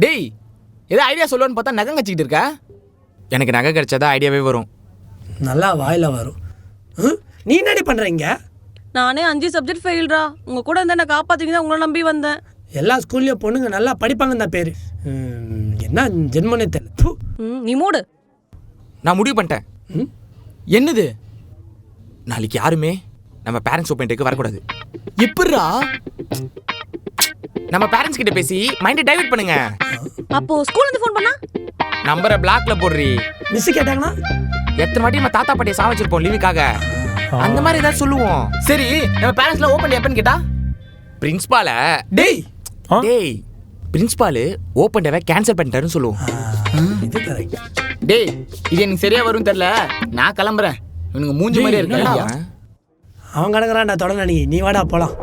டேய் ஏதோ ஐடியா சொல்லுவான்னு பார்த்தா நகம் கச்சிக்கிட்டு இருக்கா. எனக்கு நகை கிடைச்சாதான் ஐடியாவே வரும். நல்லா வாயில் வரும். நீ என்னடி பண்ணுறீங்க? நானே 5 சப்ஜெக்ட் ஃபெயில்ரா. உங்க கூட இருந்தா நான் காப்பாத்துவீங்க, உங்களை நம்பி வந்தேன். எல்லா ஸ்கூல்லையும் பொண்ணுங்க நல்லா படிப்பாங்கன்னு தான் பேர். என்ன ஜென்மனே தெரியல. நீ மூடு. நான் முடிவு பண்ணிட்டேன். என்னது? நாளைக்கு யாருமே நம்ம பேரண்ட்ஸ் ஓப்பன் டேக்கு வரக்கூடாது. எப்படிரா? நம்ம பேரண்ட்ஸ் கிட்ட பேசி மைண்டை டைவர்ட் பண்ணுங்க. அப்போ ஸ்கூல்ல இருந்து ஃபோன் பண்ணா நம்பரை பிளாக்ல போடுறீ. மிஸ் கேட்டாங்கன்னா எத்தனை வாட்டி நம்ம தாத்தா பாட்டியை சாவச்சிருப்போம் லீவுக்காக. அந்த மாதிரி ஏதாவது சொல்லுவோம். சரி நம்ம பேரண்ட்ஸ்ல ஓப்பன் எப்பன்னு கேட்டா பிரின்சிபால டேய் டேய் பிரின்சிபால் ஓப்பன் டேவை கேன்சல் பண்ணிட்டாருன்னு சொல்லுவோம். இது கரெக்ட். டேய் இது எனக்கு சரியா வரும் தெரியல, நான் கிளம்புறேன். இவனுங்க மூஞ்சி மாதிரியே இருக்கு. அவன் கிடக்குறான்டா தொடங்க. நீ வாடா போலாம்.